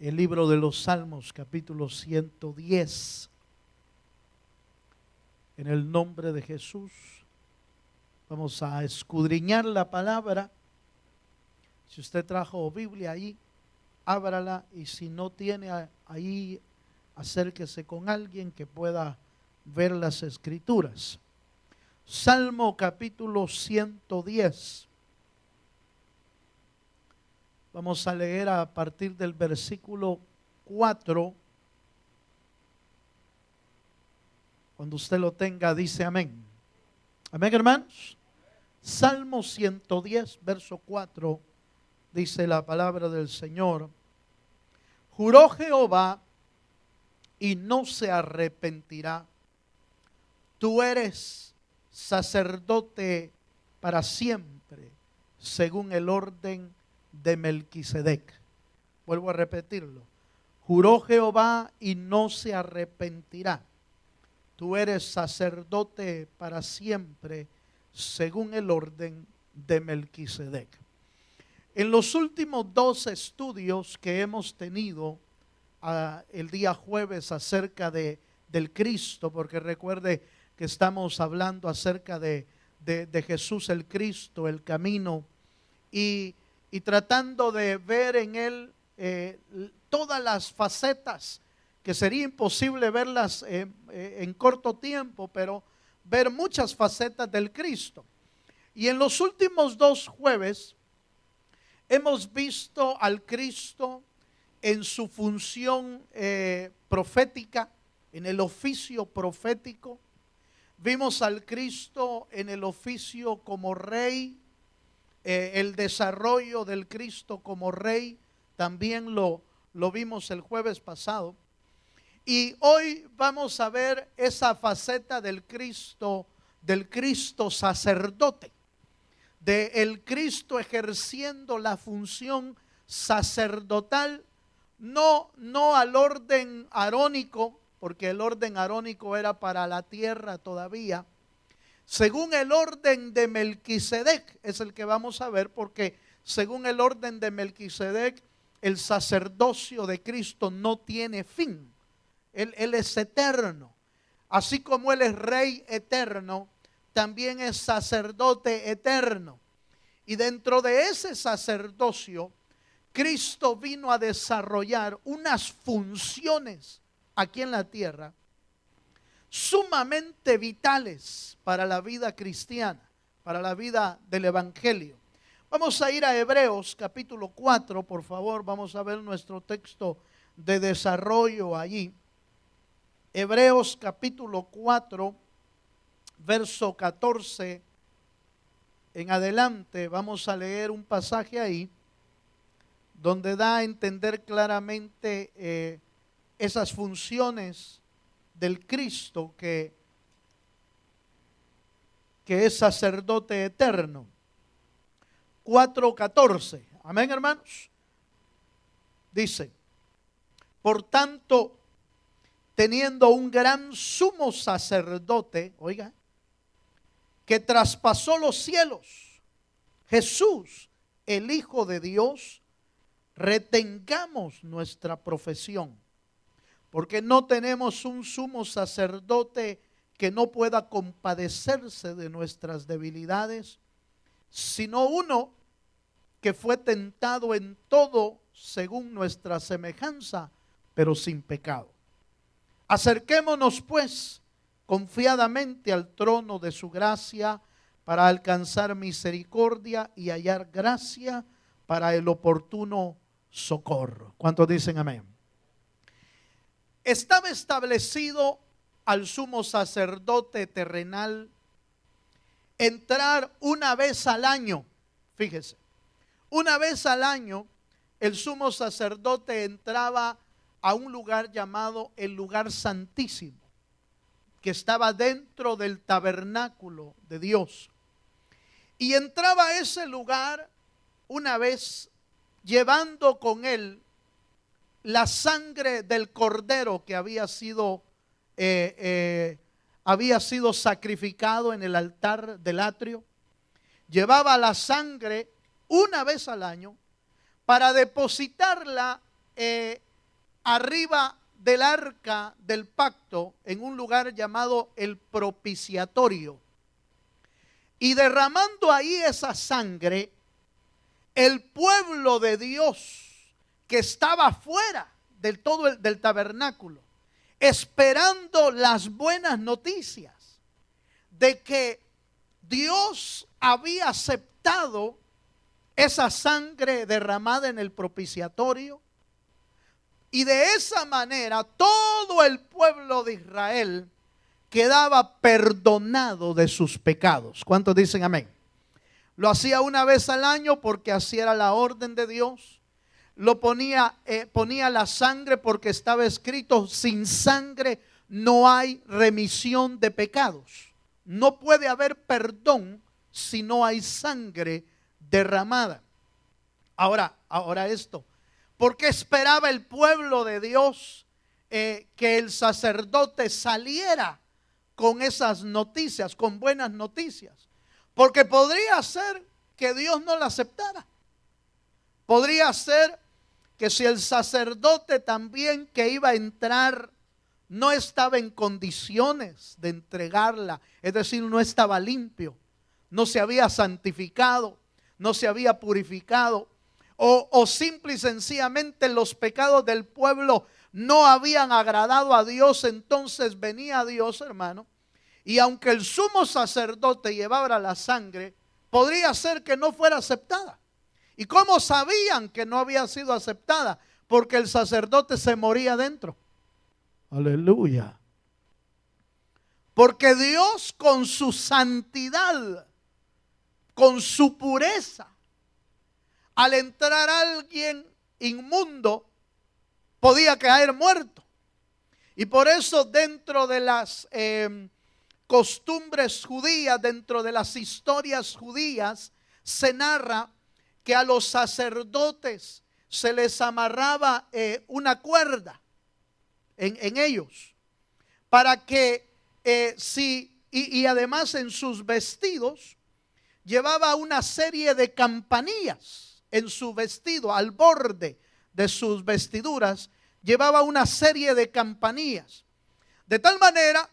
el libro de los Salmos, capítulo 110. En el nombre de Jesús, vamos a escudriñar la palabra. Si usted trajo Biblia ahí, ábrala, y si no tiene ahí, acérquese con alguien que pueda ver las escrituras. Salmo capítulo 110. Vamos a leer a partir del versículo 4. Cuando usted lo tenga, dice amén. Amén, hermanos. Salmo 110, verso 4, dice la palabra del Señor. Juró Jehová y no se arrepentirá. Tú eres sacerdote para siempre, según el orden de Melquisedec. Vuelvo a repetirlo. Juró Jehová y no se arrepentirá. Tú eres sacerdote para siempre, según el orden de Melquisedec. En los últimos dos estudios que hemos tenido el día jueves acerca del Cristo, porque recuerde que estamos hablando acerca de Jesús el Cristo, el camino, y tratando de ver en Él todas las facetas que sería imposible verlas en corto tiempo, pero ver muchas facetas del Cristo. Y en los últimos dos jueves hemos visto al Cristo en su función profética, en el oficio profético. Vimos al Cristo en el oficio como rey, el desarrollo del Cristo como rey, también lo vimos el jueves pasado. Y hoy vamos a ver esa faceta del Cristo sacerdote, del Cristo ejerciendo la función sacerdotal, no al orden arónico, porque el orden arónico era para la tierra todavía, según el orden de Melquisedec, es el que vamos a ver, porque según el orden de Melquisedec, el sacerdocio de Cristo no tiene fin. Él es eterno. Así como Él es rey eterno, también es sacerdote eterno. Y dentro de ese sacerdocio, Cristo vino a desarrollar unas funciones aquí en la tierra sumamente vitales para la vida cristiana, para la vida del Evangelio. Vamos a ir a Hebreos capítulo 4, por favor. Vamos a ver nuestro texto de desarrollo allí. Hebreos capítulo 4, verso 14 en adelante, vamos a leer un pasaje ahí donde da a entender claramente esas funciones del Cristo que es sacerdote eterno. 4:14, amén, hermanos. Dice: por tanto, teniendo un gran sumo sacerdote, oiga, que traspasó los cielos, Jesús, el Hijo de Dios, retengamos nuestra profesión, porque no tenemos un sumo sacerdote que no pueda compadecerse de nuestras debilidades, sino uno que fue tentado en todo según nuestra semejanza, pero sin pecado. Acerquémonos pues confiadamente al trono de su gracia para alcanzar misericordia y hallar gracia para el oportuno socorro. ¿Cuántos dicen amén? Estaba establecido al sumo sacerdote terrenal entrar una vez al año. Fíjese, una vez al año el sumo sacerdote entraba a un lugar llamado el lugar santísimo, que estaba dentro del tabernáculo de Dios. Y entraba a ese lugar una vez llevando con él la sangre del cordero que había sido sacrificado en el altar del atrio. Llevaba la sangre una vez al año para depositarla arriba del arca del pacto en un lugar llamado el propiciatorio. Y derramando ahí esa sangre, el pueblo de Dios que estaba fuera del tabernáculo, esperando las buenas noticias de que Dios había aceptado esa sangre derramada en el propiciatorio, y de esa manera todo el pueblo de Israel quedaba perdonado de sus pecados. ¿Cuántos dicen amén? Lo hacía una vez al año porque así era la orden de Dios. Lo ponía la sangre porque estaba escrito: sin sangre no hay remisión de pecados. No puede haber perdón si no hay sangre derramada. Ahora esto, ¿por qué esperaba el pueblo de Dios que el sacerdote saliera con esas noticias, con buenas noticias? Porque podría ser que Dios no la aceptara. Podría ser que si el sacerdote también que iba a entrar no estaba en condiciones de entregarla, es decir, no estaba limpio, no se había santificado, no se había purificado, o simple y sencillamente los pecados del pueblo no habían agradado a Dios, entonces venía Dios, hermano, y aunque el sumo sacerdote llevara la sangre, podría ser que no fuera aceptada. ¿Y cómo sabían que no había sido aceptada? Porque el sacerdote se moría dentro. Aleluya. Porque Dios, con su santidad, con su pureza, al entrar alguien inmundo, podía caer muerto. Y por eso dentro de las costumbres judías, dentro de las historias judías, se narra que a los sacerdotes se les amarraba una cuerda en ellos, para que y además en sus vestidos llevaba una serie de campanillas en su vestido, al borde de sus vestiduras llevaba una serie de campanillas, de tal manera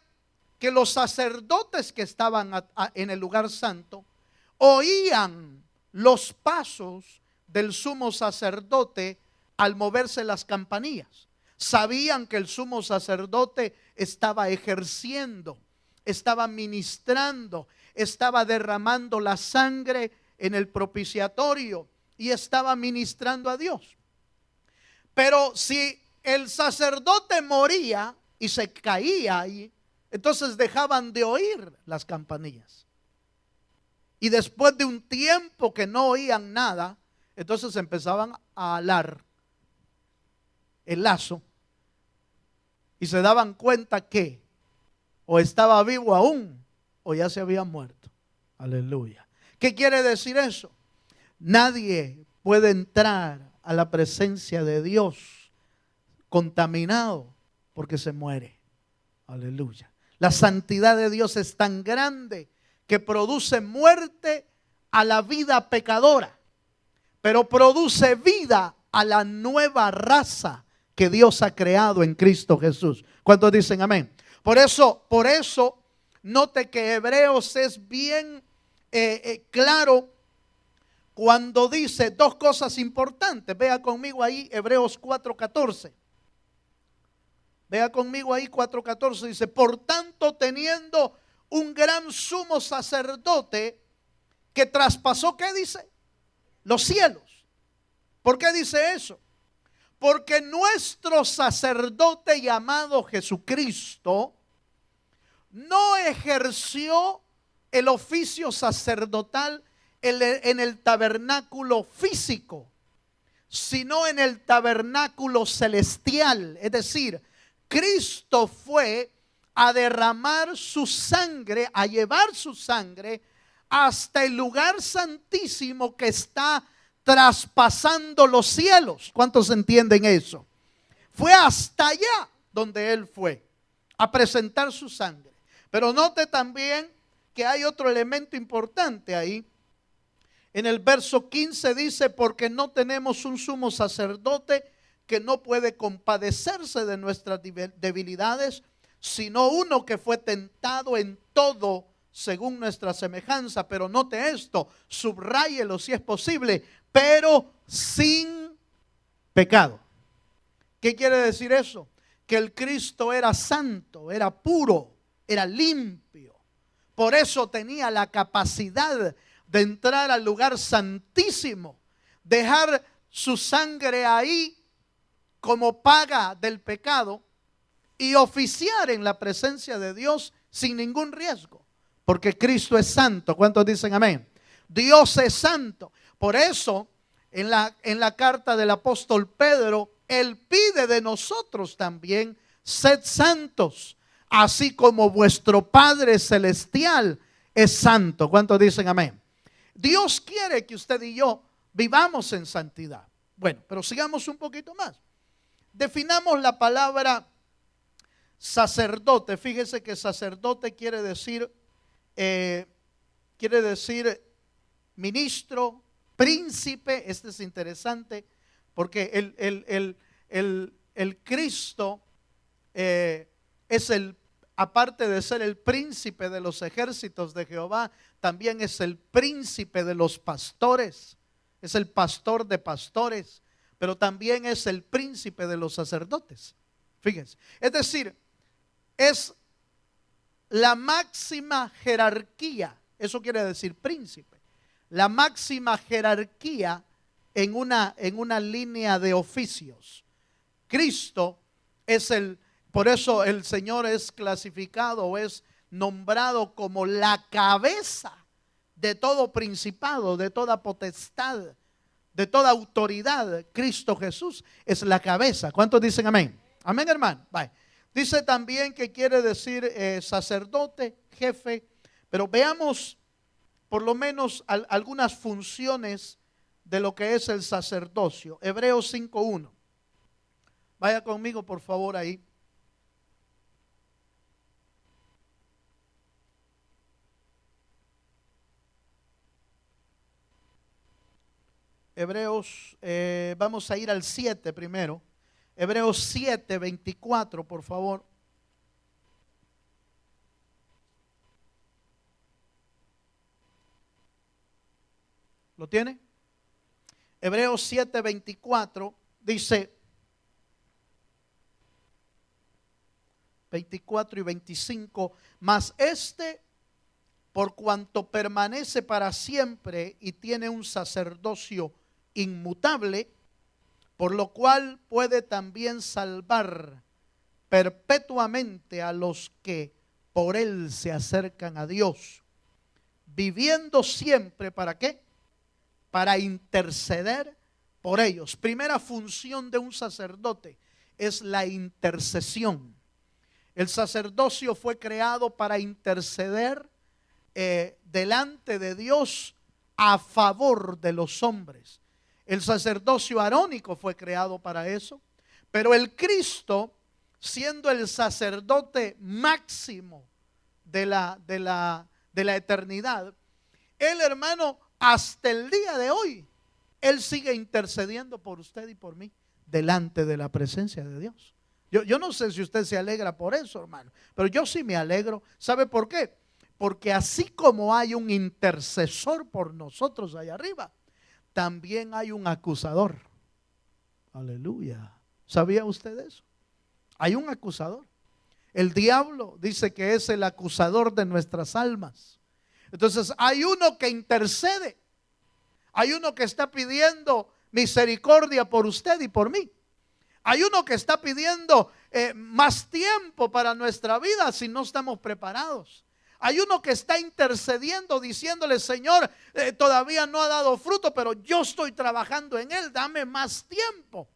que los sacerdotes que estaban en el lugar santo oían los pasos del sumo sacerdote al moverse las campanillas. Sabían que el sumo sacerdote estaba ejerciendo, estaba ministrando, estaba derramando la sangre en el propiciatorio y estaba ministrando a Dios. Pero si el sacerdote moría y se caía ahí, entonces dejaban de oír las campanillas. Y después de un tiempo que no oían nada, entonces empezaban a alar el lazo y se daban cuenta que o estaba vivo aún o ya se había muerto. Aleluya. ¿Qué quiere decir eso? Nadie puede entrar a la presencia de Dios contaminado porque se muere. Aleluya. La santidad de Dios es tan grande que produce muerte a la vida pecadora, pero produce vida a la nueva raza que Dios ha creado en Cristo Jesús. ¿Cuántos dicen amén? Por eso, note que Hebreos es bien claro cuando dice dos cosas importantes. Vea conmigo ahí Hebreos 4:14. Vea conmigo ahí 4:14. Dice: por tanto, teniendo un gran sumo sacerdote que traspasó, ¿qué dice? Los cielos. ¿Por qué dice eso? Porque nuestro sacerdote llamado Jesucristo no ejerció el oficio sacerdotal en el tabernáculo físico, sino en el tabernáculo celestial. Es decir, Cristo fue a derramar su sangre, a llevar su sangre hasta el lugar santísimo que está traspasando los cielos. ¿Cuántos entienden eso? Fue hasta allá donde Él fue a presentar su sangre. Pero note también que hay otro elemento importante ahí. En el verso 15 dice: porque no tenemos un sumo sacerdote que no puede compadecerse de nuestras debilidades, sino uno que fue tentado en todo según nuestra semejanza. Pero note esto, subráyelo si es posible, pero sin pecado. ¿Qué quiere decir eso? Que el Cristo era santo, era puro, era limpio. Por eso tenía la capacidad de entrar al lugar santísimo, dejar su sangre ahí como paga del pecado y oficiar en la presencia de Dios sin ningún riesgo, porque Cristo es santo. ¿Cuántos dicen amén? Dios es santo. Por eso en la carta del apóstol Pedro, él pide de nosotros también: sed santos, así como vuestro Padre celestial es santo. ¿Cuántos dicen amén? Dios quiere que usted y yo vivamos en santidad. Bueno, pero sigamos un poquito más. Definamos la palabra sacerdote. Fíjese que sacerdote quiere decir ministro, príncipe. Este es interesante porque el Cristo es aparte de ser el príncipe de los ejércitos de Jehová, también es el príncipe de los pastores, es el pastor de pastores, pero también es el príncipe de los sacerdotes. Fíjense, es decir, es la máxima jerarquía, eso quiere decir príncipe, la máxima jerarquía en una línea de oficios. Cristo es por eso el Señor es clasificado o es nombrado como la cabeza de todo principado, de toda potestad, de toda autoridad. Cristo Jesús es la cabeza. ¿Cuántos dicen amén? Amén, hermano. Bye. Dice también que quiere decir sacerdote, jefe, pero veamos por lo menos algunas funciones de lo que es el sacerdocio. Hebreos 5:1. Vaya conmigo por favor ahí. Hebreos, vamos a ir al 7 primero. Hebreos 7:24, por favor. ¿Lo tiene? Hebreos 7:24 dice, 24 y 25, mas por cuanto permanece para siempre y tiene un sacerdocio inmutable, por lo cual puede también salvar perpetuamente a los que por él se acercan a Dios, viviendo siempre, ¿para qué? Para interceder por ellos. Primera función de un sacerdote es la intercesión. El sacerdocio fue creado para interceder delante de Dios a favor de los hombres. El sacerdocio arónico fue creado para eso, pero el Cristo, siendo el sacerdote máximo de la eternidad, el hermano, hasta el día de hoy, él sigue intercediendo por usted y por mí delante de la presencia de Dios. Yo no sé si usted se alegra por eso, hermano, pero yo sí me alegro. ¿Sabe por qué? Porque así como hay un intercesor por nosotros allá arriba, también hay un acusador. Aleluya. ¿Sabía usted eso? Hay un acusador. El diablo dice que es el acusador de nuestras almas. Entonces hay uno que intercede. Hay uno que está pidiendo misericordia por usted y por mí. Hay uno que está pidiendo más tiempo para nuestra vida si no estamos preparados. Hay uno que está intercediendo diciéndole: Señor, todavía no ha dado fruto, pero yo estoy trabajando en él, dame más tiempo.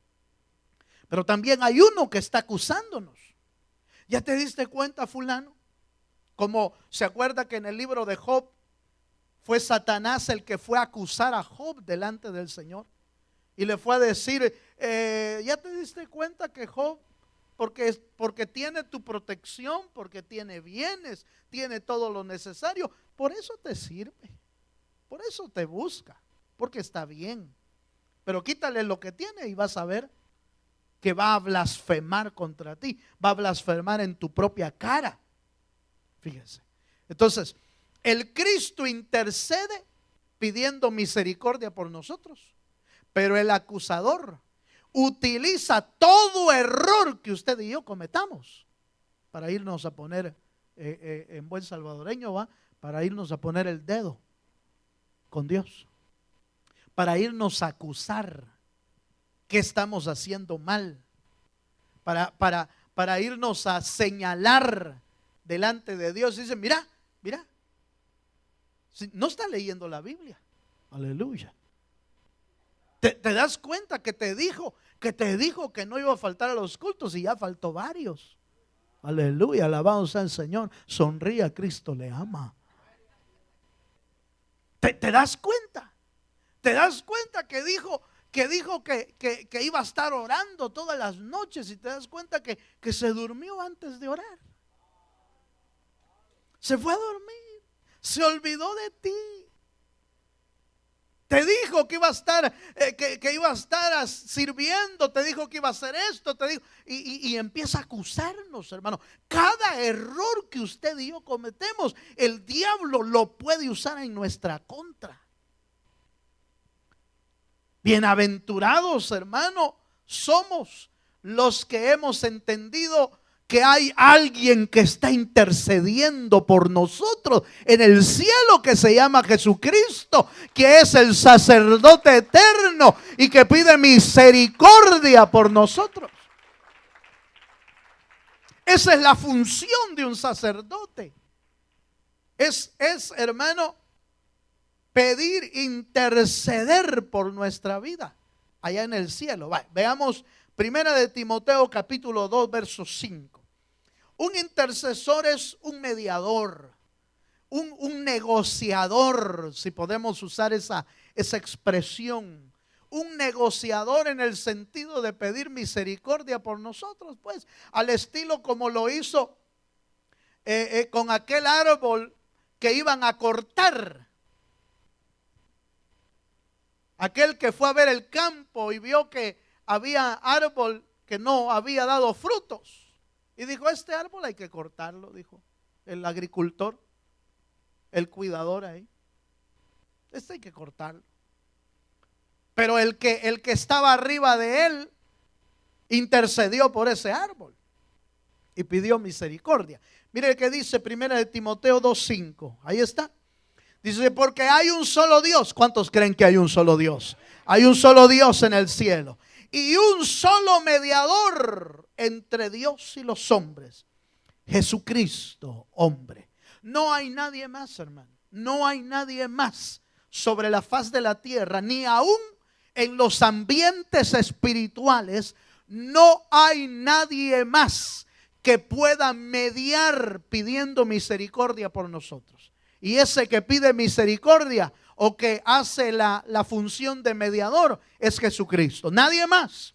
Pero también hay uno que está acusándonos. ¿Ya te diste cuenta, fulano? Como se acuerda que en el libro de Job fue Satanás el que fue a acusar a Job delante del Señor y le fue a decir: ¿ya te diste cuenta que Job, porque tiene tu protección, porque tiene bienes, tiene todo lo necesario, por eso te sirve, por eso te busca, porque está bien, pero quítale lo que tiene y vas a ver que va a blasfemar contra ti, va a blasfemar en tu propia cara. Fíjense. Entonces, el Cristo intercede pidiendo misericordia por nosotros, pero el acusador utiliza todo error que usted y yo cometamos para irnos a poner, en buen salvadoreño, ¿va? Para irnos a poner el dedo con Dios, para irnos a acusar que estamos haciendo mal, para irnos a señalar delante de Dios. Dice, mira, no está leyendo la Biblia. Aleluya. ¿Te das cuenta que te dijo que no iba a faltar a los cultos y ya faltó varios? Aleluya, alabado sea el Señor. Sonría, Cristo le ama. ¿Te das cuenta? ¿Te das cuenta que dijo que iba a estar orando todas las noches, y te das cuenta que se durmió antes de orar? Se fue a dormir, se olvidó de ti. Te dijo que iba a estar, que iba a estar sirviendo, te dijo que iba a hacer esto, te dijo, y empieza a acusarnos, hermano. Cada error que usted y yo cometemos, el diablo lo puede usar en nuestra contra. Bienaventurados, hermano, somos los que hemos entendido que hay alguien que está intercediendo por nosotros en el cielo, que se llama Jesucristo, que es el sacerdote eterno y que pide misericordia por nosotros. Esa es la función de un sacerdote. Es hermano, pedir, interceder por nuestra vida allá en el cielo. Veamos Primera de Timoteo capítulo 2 verso 5. Un intercesor es un mediador, un negociador, si podemos usar esa expresión. Un negociador en el sentido de pedir misericordia por nosotros, pues, al estilo como lo hizo con aquel árbol que iban a cortar. Aquel que fue a ver el campo y vio que había árbol que no había dado frutos. Y dijo, este árbol hay que cortarlo, dijo el agricultor, el cuidador ahí. Este hay que cortarlo. Pero el que estaba arriba de él intercedió por ese árbol y pidió misericordia. Mire que dice Primera de Timoteo 2:5. Ahí está. Dice, porque hay un solo Dios. ¿Cuántos creen que hay un solo Dios? Hay un solo Dios en el cielo. Y un solo mediador entre Dios y los hombres, Jesucristo, hombre. No hay nadie más, hermano. No hay nadie más sobre la faz de la tierra, ni aún en los ambientes espirituales. No hay nadie más que pueda mediar pidiendo misericordia por nosotros. Y ese que pide misericordia o que hace la función de mediador es Jesucristo, nadie más.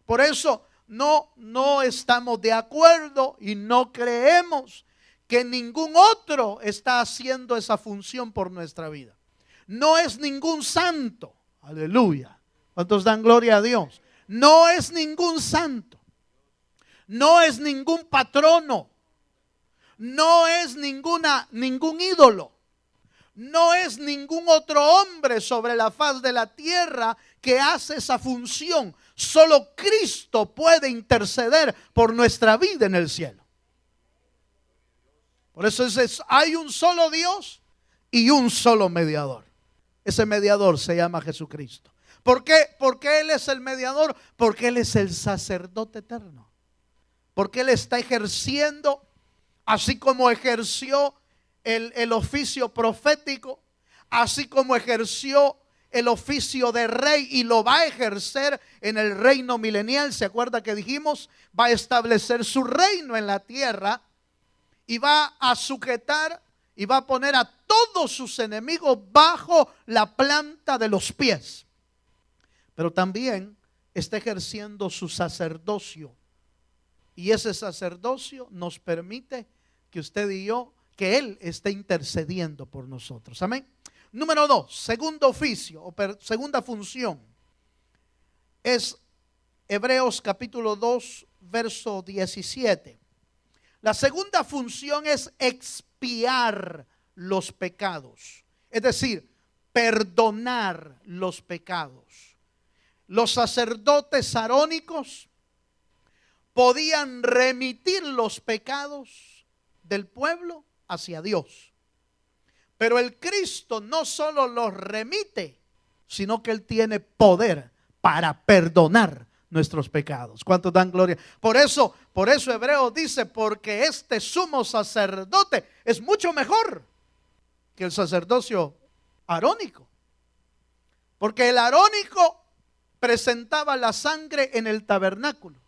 Por eso no estamos de acuerdo y no creemos que ningún otro está haciendo esa función por nuestra vida. No es ningún santo, aleluya. ¿Cuántos dan gloria a Dios? No es ningún santo, no es ningún patrono, no es ningún ídolo. No es ningún otro hombre sobre la faz de la tierra que hace esa función. Solo Cristo puede interceder por nuestra vida en el cielo. Por eso hay un solo Dios y un solo mediador. Ese mediador se llama Jesucristo. ¿Por qué? Porque Él es el mediador. Porque Él es el sacerdote eterno. Porque Él está ejerciendo, así como ejerció el oficio profético, así como ejerció el oficio de rey y lo va a ejercer en el reino milenial. ¿Se acuerda que dijimos? Va a establecer su reino en la tierra y va a sujetar y va a poner a todos sus enemigos bajo la planta de los pies. Pero también está ejerciendo su sacerdocio, y ese sacerdocio nos permite que usted y yo, que Él esté intercediendo por nosotros. Amén. Número 2, segundo oficio o segunda función es Hebreos capítulo 2, verso 17. La segunda función es expiar los pecados, es decir, perdonar los pecados. Los sacerdotes arónicos podían remitir los pecados del pueblo hacia Dios. Pero el Cristo no solo los remite, sino que Él tiene poder para perdonar nuestros pecados. ¿Cuántos dan gloria? Por eso Hebreos dice, porque este sumo sacerdote es mucho mejor que el sacerdocio arónico. Porque el arónico presentaba la sangre en el tabernáculo.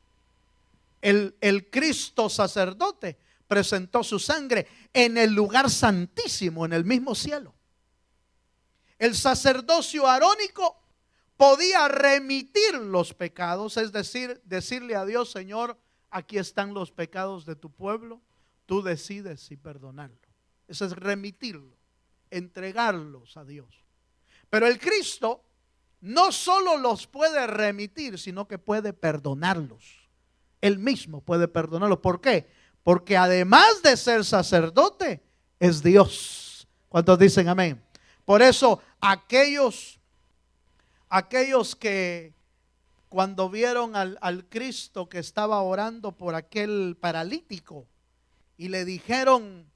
El Cristo sacerdote presentó su sangre en el lugar santísimo, en el mismo cielo. El sacerdocio arónico podía remitir los pecados, es decir, decirle a Dios, Señor, aquí están los pecados de tu pueblo, tú decides si perdonarlo. Eso es remitirlo, entregarlos a Dios. Pero el Cristo no solo los puede remitir, sino que puede perdonarlos. Él mismo puede perdonarlos. ¿Por qué? Porque además de ser sacerdote, es Dios. ¿Cuántos dicen amén? Por eso aquellos que cuando vieron al Cristo que estaba orando por aquel paralítico y le dijeron,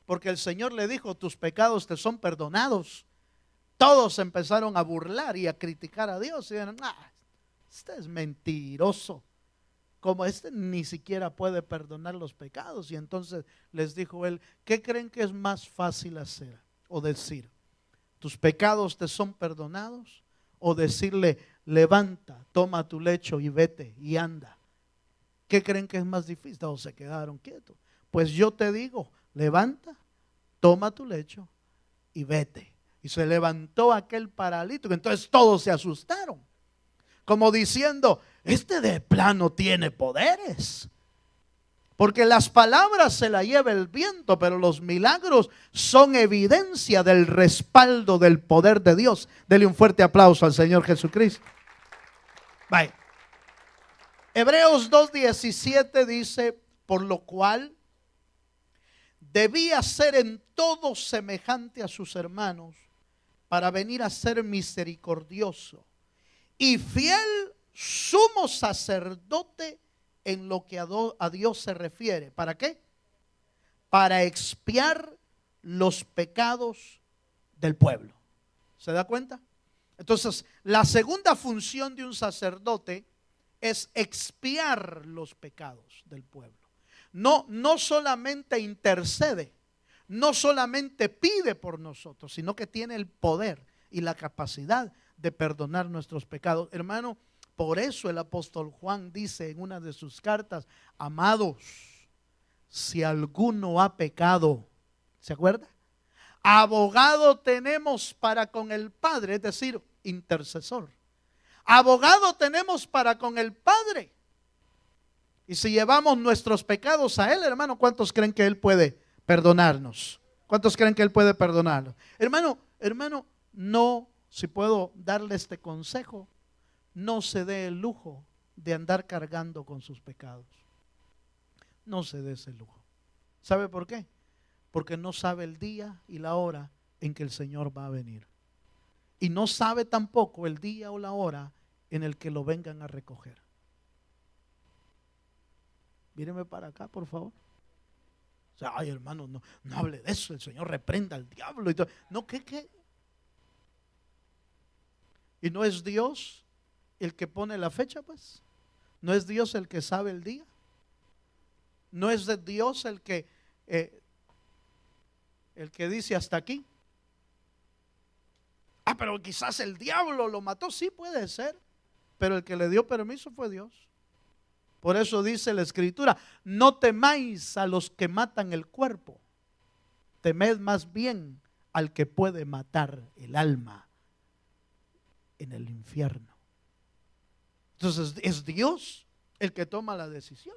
porque el Señor le dijo, tus pecados te son perdonados, todos empezaron a burlar y a criticar a Dios y dijeron, este es mentiroso, como este ni siquiera puede perdonar los pecados. Y entonces les dijo él, ¿qué creen que es más fácil hacer o decir? ¿Tus pecados te son perdonados? O decirle, levanta, toma tu lecho y vete y anda. ¿Qué creen que es más difícil? O se quedaron quietos. Pues yo te digo, levanta, toma tu lecho y vete. Y se levantó aquel paralítico. Entonces todos se asustaron, como diciendo, este de plano tiene poderes. Porque las palabras se las lleva el viento, pero los milagros son evidencia del respaldo del poder de Dios. Dele un fuerte aplauso al Señor Jesucristo. Vaya. Hebreos 2:17 dice, por lo cual debía ser en todo semejante a sus hermanos, para venir a ser misericordioso y fiel sumo sacerdote en lo que a Dios se refiere. ¿Para qué? Para expiar los pecados del pueblo. ¿Se da cuenta? Entonces, la segunda función de un sacerdote es expiar los pecados del pueblo. No solamente intercede, no solamente pide por nosotros, sino que tiene el poder y la capacidad de perdonar nuestros pecados. Hermano, por eso el apóstol Juan dice en una de sus cartas, amados, si alguno ha pecado, ¿se acuerda? Abogado tenemos para con el Padre, es decir, intercesor. Abogado tenemos para con el Padre. Y si llevamos nuestros pecados a Él, hermano, ¿cuántos creen que Él puede perdonarnos? ¿Cuántos creen que Él puede perdonarnos? Hermano, no, si puedo darle este consejo, no se dé el lujo de andar cargando con sus pecados. No se dé ese lujo. ¿Sabe por qué? Porque no sabe el día y la hora en que el Señor va a venir. Y no sabe tampoco el día o la hora en el que lo vengan a recoger. Míreme para acá, por favor. O sea, ay, hermano, no hable de eso. El Señor reprenda al diablo y todo. No, ¿qué? ¿Y no es Dios el que pone la fecha, pues? ¿No es Dios el que sabe el día? ¿No es de Dios el que dice hasta aquí? Pero quizás el diablo lo mató. Sí, puede ser, pero el que le dio permiso fue Dios. Por eso dice la Escritura, no temáis a los que matan el cuerpo, temed más bien al que puede matar el alma en el infierno. Entonces es Dios el que toma la decisión.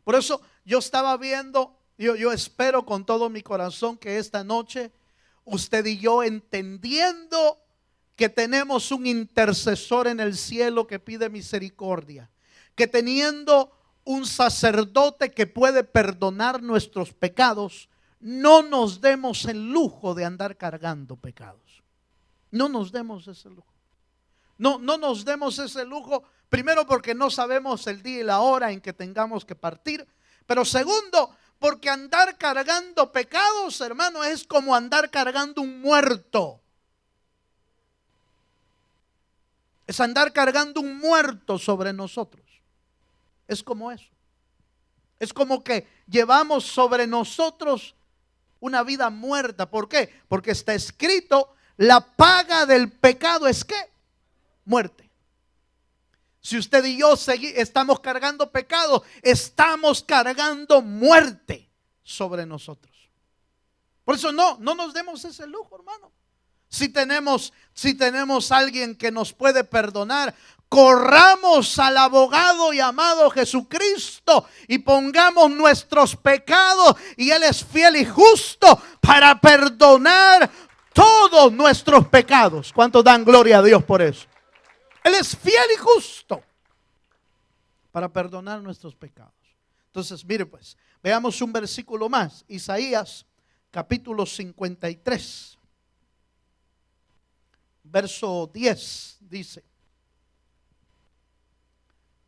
Por eso yo estaba viendo, yo espero con todo mi corazón que esta noche usted y yo, entendiendo que tenemos un intercesor en el cielo que pide misericordia, que teniendo un sacerdote que puede perdonar nuestros pecados, no nos demos el lujo de andar cargando pecados. No nos demos ese lujo. No nos demos ese lujo, primero porque no sabemos el día y la hora en que tengamos que partir, pero segundo, porque andar cargando pecados, hermano, es como andar cargando un muerto. Es andar cargando un muerto sobre nosotros. Es como eso. Es como que llevamos sobre nosotros una vida muerta. ¿Por qué? Porque está escrito, la paga del pecado es ¿qué? Muerte. Si usted y yo estamos cargando pecado, estamos cargando muerte sobre nosotros. Por eso no nos demos ese lujo, hermano. Si tenemos alguien que nos puede perdonar, corramos al abogado llamado Jesucristo y pongamos nuestros pecados, y Él es fiel y justo para perdonar todos nuestros pecados. ¿Cuántos dan gloria a Dios por eso? Él es fiel y justo para perdonar nuestros pecados. Entonces, mire pues, veamos un versículo más. Isaías capítulo 53. Verso 10 dice,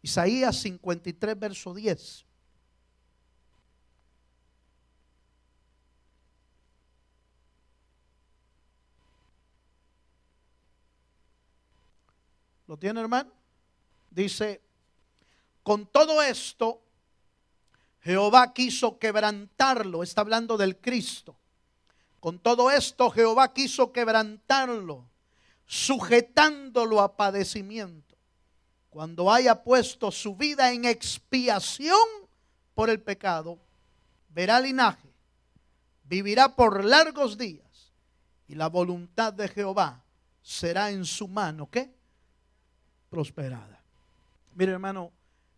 Isaías 53, verso 10. ¿Lo tiene, hermano? Dice, con todo esto, Jehová quiso quebrantarlo. Está hablando del Cristo. Con todo esto, Jehová quiso quebrantarlo, sujetándolo a padecimiento, cuando haya puesto su vida en expiación por el pecado, verá linaje, vivirá por largos días, y la voluntad de Jehová será en su mano, ¿qué? Prosperada. Mire, hermano,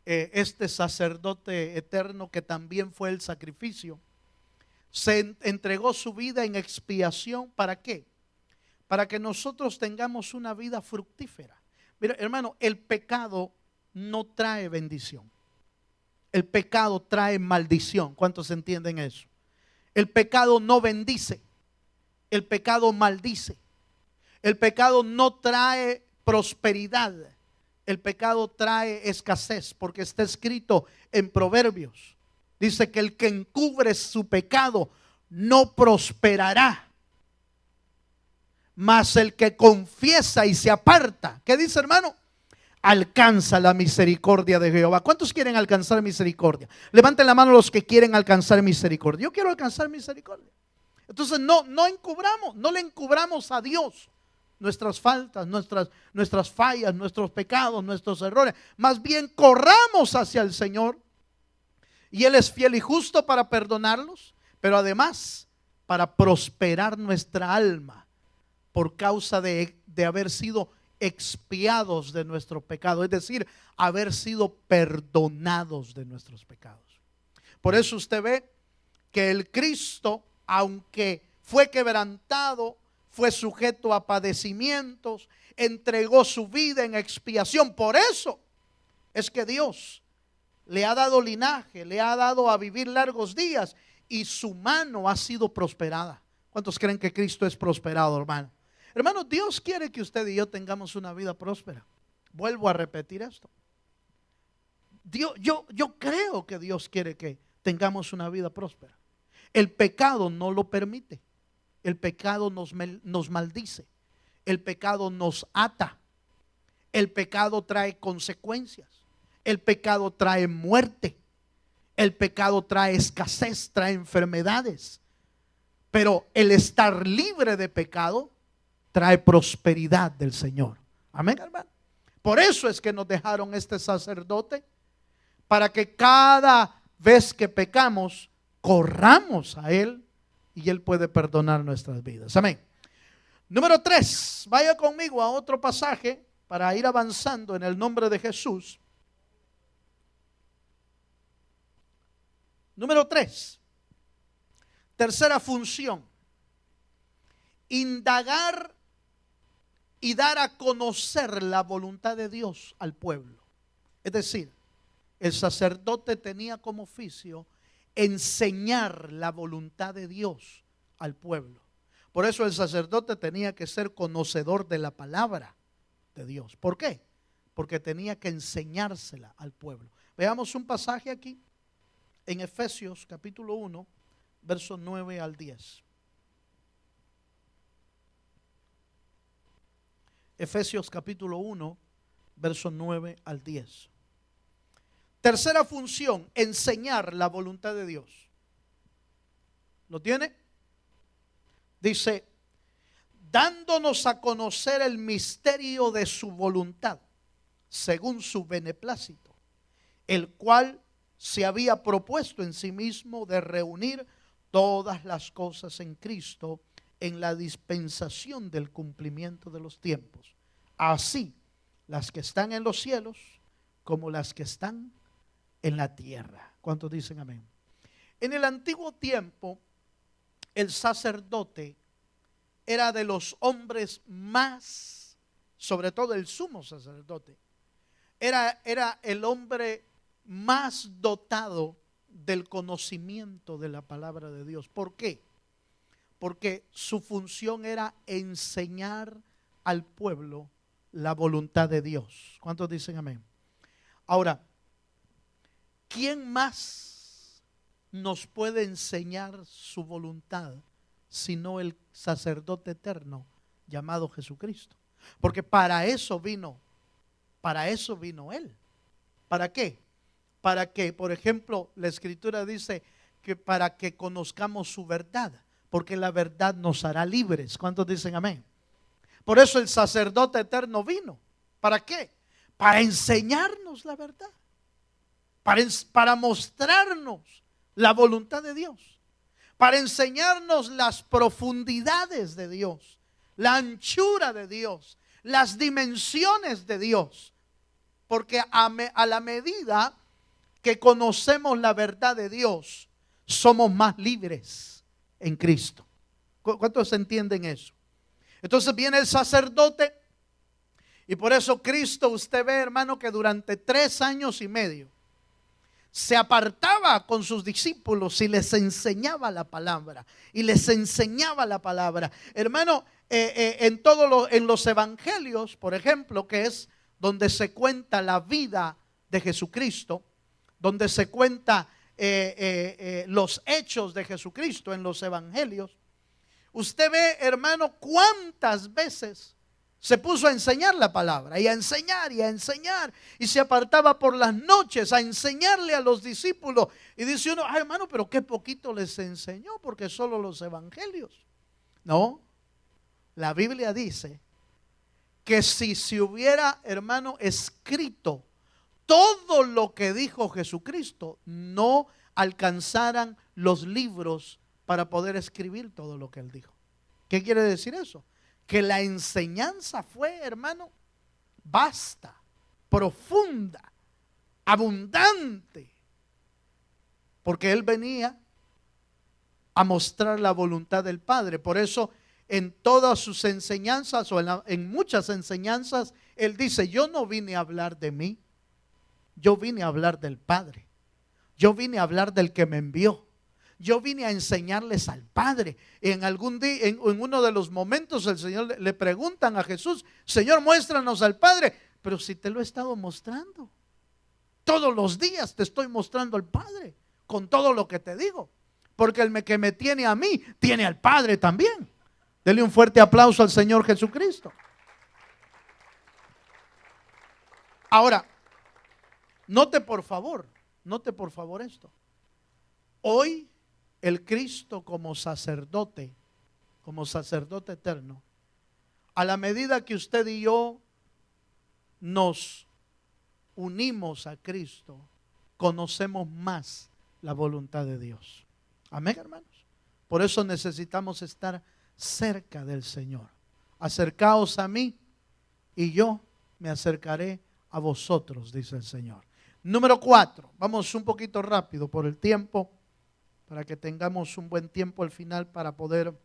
este sacerdote eterno que también fue el sacrificio, se entregó su vida en expiación. ¿Para qué? Para que nosotros tengamos una vida fructífera. Mira, hermano, el pecado no trae bendición. El pecado trae maldición. ¿Cuántos entienden eso? El pecado no bendice. El pecado maldice. El pecado no trae prosperidad. El pecado trae escasez, porque está escrito en Proverbios. Dice que el que encubre su pecado no prosperará, mas el que confiesa y se aparta, ¿qué dice, hermano? Alcanza la misericordia de Jehová. ¿Cuántos quieren alcanzar misericordia? Levanten la mano los que quieren alcanzar misericordia. Yo quiero alcanzar misericordia. Entonces no encubramos, no le encubramos a Dios nuestras faltas, nuestras fallas, nuestros pecados, nuestros errores. Más bien corramos hacia el Señor, y Él es fiel y justo para perdonarlos, pero además para prosperar nuestra alma por causa de haber sido expiados de nuestro pecado, es decir, haber sido perdonados de nuestros pecados. Por eso usted ve que el Cristo, aunque fue quebrantado, fue sujeto a padecimientos, entregó su vida en expiación. Por eso es que Dios le ha dado linaje, le ha dado a vivir largos días, y su mano ha sido prosperada. ¿Cuántos creen que Cristo es prosperado, hermano? Hermano, Dios quiere que usted y yo tengamos una vida próspera. Vuelvo a repetir esto. Yo creo que Dios quiere que tengamos una vida próspera. El pecado no lo permite. El pecado nos maldice. El pecado nos ata. El pecado trae consecuencias. El pecado trae muerte. El pecado trae escasez, trae enfermedades. Pero el estar libre de pecado trae prosperidad del Señor. Amén, hermano. Por eso es que nos dejaron este sacerdote, para que cada vez que pecamos, corramos a Él, y Él puede perdonar nuestras vidas. Amén. Número 3, vaya conmigo a otro pasaje para ir avanzando en el nombre de Jesús. Número 3, tercera función: indagar y dar a conocer la voluntad de Dios al pueblo. Es decir, el sacerdote tenía como oficio enseñar la voluntad de Dios al pueblo. Por eso el sacerdote tenía que ser conocedor de la palabra de Dios. ¿Por qué? Porque tenía que enseñársela al pueblo. Veamos un pasaje aquí en Efesios capítulo 1, versos 9 al 10. Efesios capítulo 1, versos 9 al 10. Tercera función, enseñar la voluntad de Dios. ¿Lo tiene? Dice, dándonos a conocer el misterio de su voluntad, según su beneplácito, el cual se había propuesto en sí mismo de reunir todas las cosas en Cristo en la dispensación del cumplimiento de los tiempos, así las que están en los cielos como las que están en la tierra. ¿Cuántos dicen amén? En el antiguo tiempo, el sacerdote era de los hombres más, sobre todo el sumo sacerdote, era el hombre más dotado del conocimiento de la palabra de Dios. ¿Por qué? Porque su función era enseñar al pueblo la voluntad de Dios. ¿Cuántos dicen amén? Ahora, ¿quién más nos puede enseñar su voluntad sino el sacerdote eterno llamado Jesucristo? Porque para eso vino Él. ¿Para qué? Para que, por ejemplo, la Escritura dice que para que conozcamos su verdad, porque la verdad nos hará libres. ¿Cuántos dicen amén? Por eso el sacerdote eterno vino. ¿Para qué? Para enseñarnos la verdad, para mostrarnos la voluntad de Dios, para enseñarnos las profundidades de Dios, la anchura de Dios, las dimensiones de Dios. Porque a la medida que conocemos la verdad de Dios, somos más libres en Cristo. ¿Cuántos entienden eso? Entonces viene el sacerdote y por eso Cristo, usted ve, hermano, que durante 3 años y medio se apartaba con sus discípulos y les enseñaba la palabra. Hermano, en los evangelios, por ejemplo, que es donde se cuenta la vida de Jesucristo, donde se cuenta los hechos de Jesucristo en los evangelios, usted ve, hermano, cuántas veces se puso a enseñar la palabra y a enseñar y se apartaba por las noches a enseñarle a los discípulos. Y dice uno, ay, hermano, pero qué poquito les enseñó, porque solo los evangelios. No, la Biblia dice que si se hubiera, hermano, escrito todo lo que dijo Jesucristo, no alcanzaran los libros para poder escribir todo lo que él dijo. ¿Qué quiere decir eso? Que la enseñanza fue, hermano, vasta, profunda, abundante, porque él venía a mostrar la voluntad del Padre. Por eso en todas sus enseñanzas o en muchas enseñanzas él dice, yo no vine a hablar de mí, yo vine a hablar del Padre, yo vine a hablar del que me envió. Yo vine a enseñarles al Padre. En algún día, en uno de los momentos, el Señor le preguntan a Jesús, Señor, muéstranos al Padre. Pero si te lo he estado mostrando, todos los días te estoy mostrando al Padre, con todo lo que te digo. Porque el que me tiene a mí, tiene al Padre también. Dele un fuerte aplauso al Señor Jesucristo. Ahora, note por favor esto. Hoy el Cristo como sacerdote eterno, a la medida que usted y yo nos unimos a Cristo, conocemos más la voluntad de Dios. Amén, hermanos. Por eso necesitamos estar cerca del Señor. Acercaos a mí y yo me acercaré a vosotros, dice el Señor. Número 4, vamos un poquito rápido por el tiempo, para que tengamos un buen tiempo al final para poder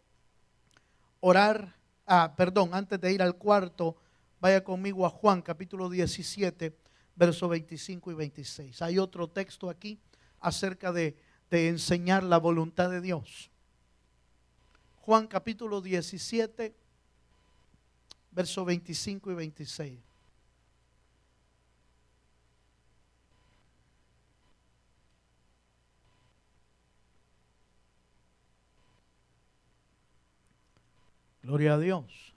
orar antes de ir al cuarto, vaya conmigo a Juan capítulo 17, versos 25 y 26. Hay otro texto aquí acerca de enseñar la voluntad de Dios. Juan capítulo 17, versos 25 y 26. Gloria a Dios.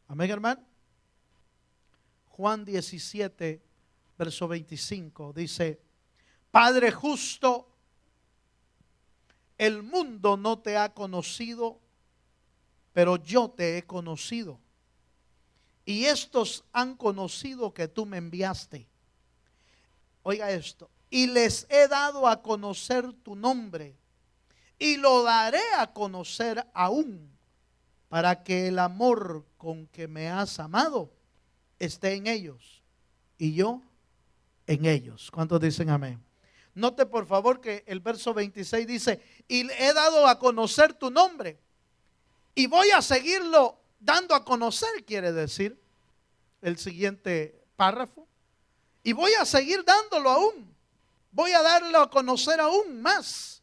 Amén, hermano. Juan 17, verso 25 dice: Padre justo, el mundo no te ha conocido, pero yo te he conocido. Y estos han conocido que tú me enviaste. Oiga esto. Y les he dado a conocer tu nombre. Y lo daré a conocer aún, para que el amor con que me has amado esté en ellos y yo en ellos. ¿Cuántos dicen amén? Note por favor que el verso 26 dice: y le he dado a conocer tu nombre. Y voy a seguirlo dando a conocer, quiere decir el siguiente párrafo. Y voy a seguir dándolo aún. Voy a darlo a conocer aún más.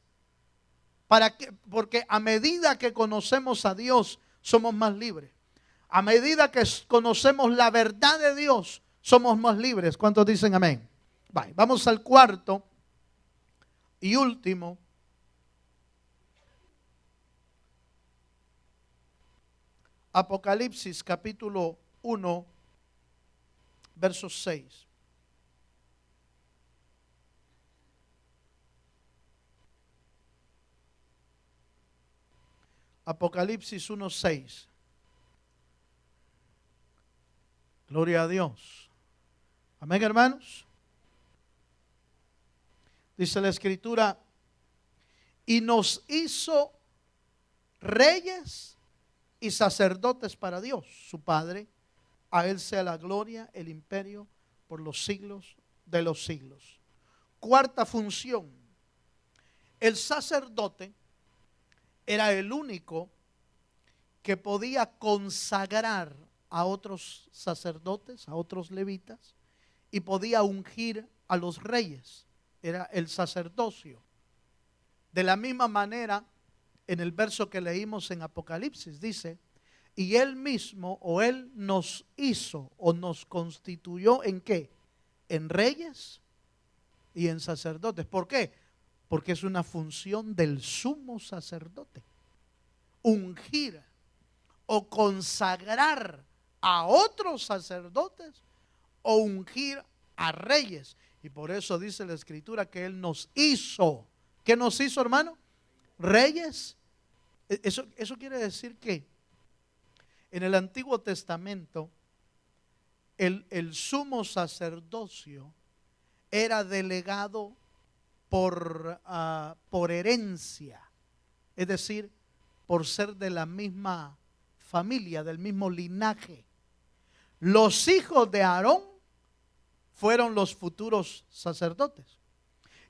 Porque a medida que conocemos a Dios, somos más libres. A medida que conocemos la verdad de Dios, somos más libres. ¿Cuántos dicen amén? Vamos al cuarto y último. Apocalipsis capítulo 1, verso 6. Apocalipsis 1:6. Gloria a Dios. Amén, hermanos. Dice la escritura: y nos hizo reyes y sacerdotes para Dios, su Padre. A Él sea la gloria, el imperio por los siglos de los siglos. Cuarta función. El sacerdote era el único que podía consagrar a otros sacerdotes, a otros levitas, y podía ungir a los reyes. Era el sacerdocio. De la misma manera, en el verso que leímos en Apocalipsis, dice: y Él mismo, o Él nos hizo o nos constituyó ¿en qué? En reyes y en sacerdotes. ¿Por qué? Porque es una función del sumo sacerdote. Ungir o consagrar a otros sacerdotes o ungir a reyes. Y por eso dice la escritura que Él nos hizo. ¿Qué nos hizo, hermano? Reyes. Eso quiere decir que en el Antiguo Testamento el sumo sacerdocio era delegado por herencia, es decir, por ser de la misma familia, del mismo linaje. Los hijos de Aarón fueron los futuros sacerdotes,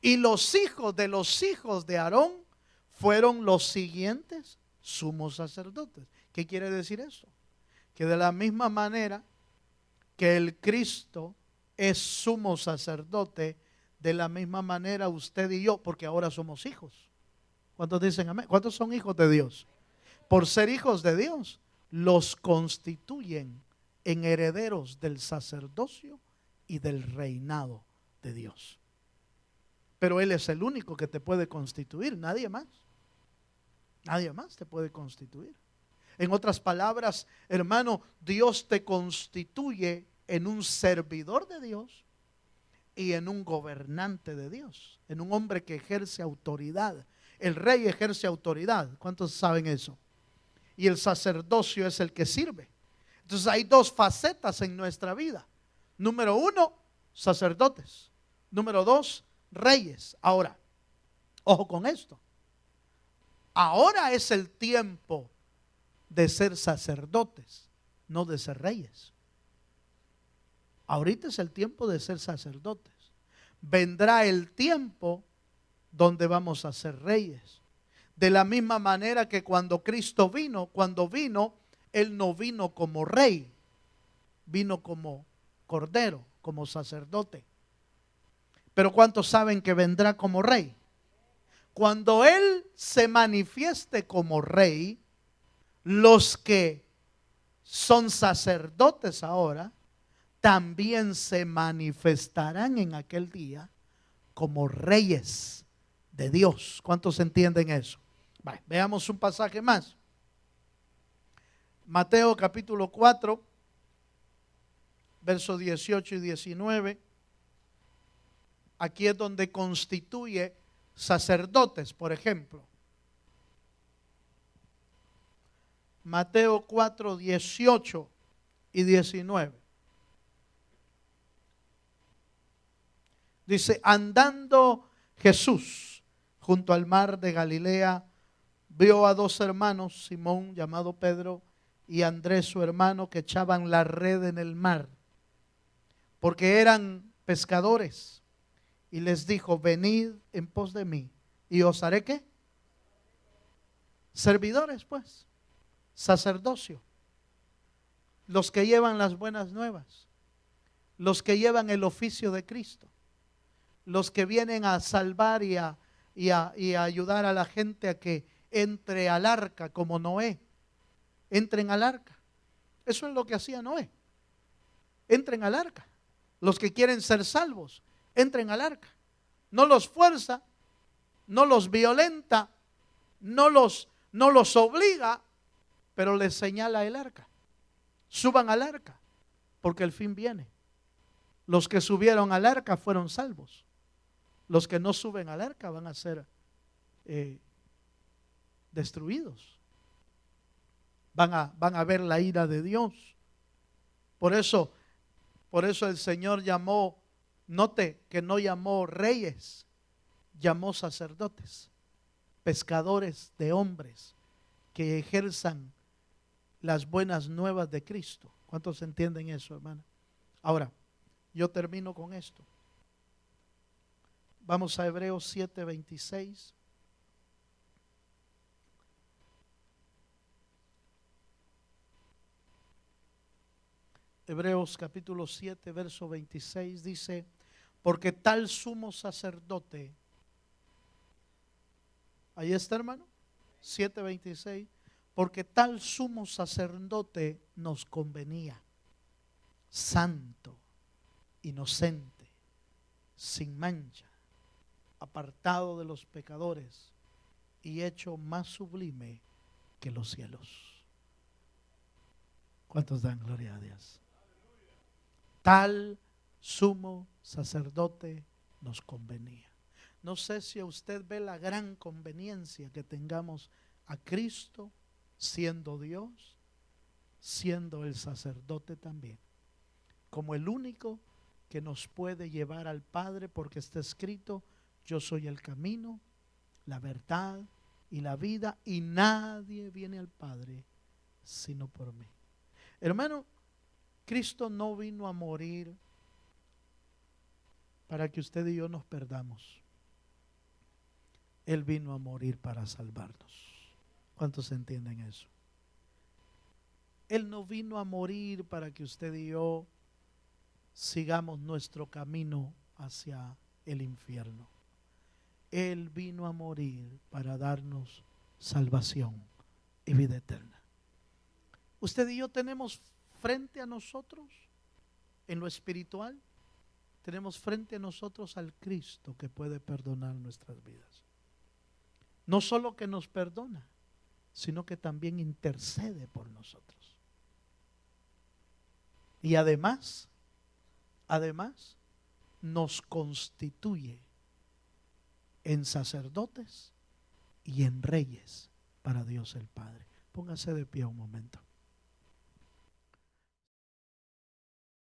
y los hijos de Aarón fueron los siguientes sumos sacerdotes. ¿Qué quiere decir eso? Que de la misma manera que el Cristo es sumo sacerdote, de la misma manera usted y yo, porque ahora somos hijos. ¿Cuántos dicen amén? ¿Cuántos son hijos de Dios? Por ser hijos de Dios, los constituyen en herederos del sacerdocio y del reinado de Dios. Pero Él es el único que te puede constituir, nadie más. Nadie más te puede constituir. En otras palabras, hermano, Dios te constituye en un servidor de Dios y en un gobernante de Dios, en un hombre que ejerce autoridad. El rey ejerce autoridad. ¿Cuántos saben eso? Y el sacerdocio es el que sirve. Entonces hay dos facetas en nuestra vida. Número uno, sacerdotes. Número dos, reyes. Ahora, ojo con esto. Ahora es el tiempo de ser sacerdotes, no de ser reyes. Ahorita es el tiempo de ser sacerdotes. Vendrá el tiempo donde vamos a ser reyes. De la misma manera que cuando Cristo vino, Él no vino como rey, vino como cordero, como sacerdote. Pero ¿cuántos saben que vendrá como rey? Cuando Él se manifieste como rey, los que son sacerdotes ahora también se manifestarán en aquel día como reyes de Dios. ¿Cuántos entienden eso? Vale, veamos un pasaje más. Mateo capítulo 4, versos 18 y 19. Aquí es donde constituye sacerdotes, por ejemplo. Mateo 4, 18 y 19. Dice, andando Jesús junto al mar de Galilea, vio a dos hermanos, Simón llamado Pedro y Andrés su hermano, que echaban la red en el mar, porque eran pescadores. Y les dijo, venid en pos de mí, y os haré ¿qué? Servidores, pues, sacerdocio. Los que llevan las buenas nuevas, los que llevan el oficio de Cristo, los que vienen a salvar y a ayudar a la gente a que entre al arca como Noé. Entren al arca. Eso es lo que hacía Noé. Entren al arca. Los que quieren ser salvos, entren al arca. No los fuerza, no los violenta, no los obliga, pero les señala el arca. Suban al arca, porque el fin viene. Los que subieron al arca fueron salvos. Los que no suben al arca van a ser destruidos. Van a ver la ira de Dios. Por eso el Señor llamó, note que no llamó reyes, llamó sacerdotes, pescadores de hombres que ejerzan las buenas nuevas de Cristo. ¿Cuántos entienden eso, hermana? Ahora, yo termino con esto. Vamos a Hebreos 7:26. Hebreos capítulo 7, verso 26 dice, porque tal sumo sacerdote, ahí está, hermano, 7:26, porque tal sumo sacerdote nos convenía, santo, inocente, sin mancha, apartado de los pecadores y hecho más sublime que los cielos. ¿Cuántos dan gloria a Dios? Tal sumo sacerdote nos convenía. No sé si usted ve la gran conveniencia que tengamos a Cristo siendo Dios, siendo el sacerdote también, como el único que nos puede llevar al Padre, porque está escrito, yo soy el camino, la verdad y la vida, y nadie viene al Padre sino por mí. Hermano, Cristo no vino a morir para que usted y yo nos perdamos. Él vino a morir para salvarnos. ¿Cuántos entienden eso? Él no vino a morir para que usted y yo sigamos nuestro camino hacia el infierno. Él vino a morir para darnos salvación y vida eterna. Usted y yo tenemos frente a nosotros, en lo espiritual, tenemos frente a nosotros al Cristo que puede perdonar nuestras vidas. No solo que nos perdona, sino que también intercede por nosotros. Y además nos constituye en sacerdotes y en reyes para Dios el Padre. Póngase de pie un momento.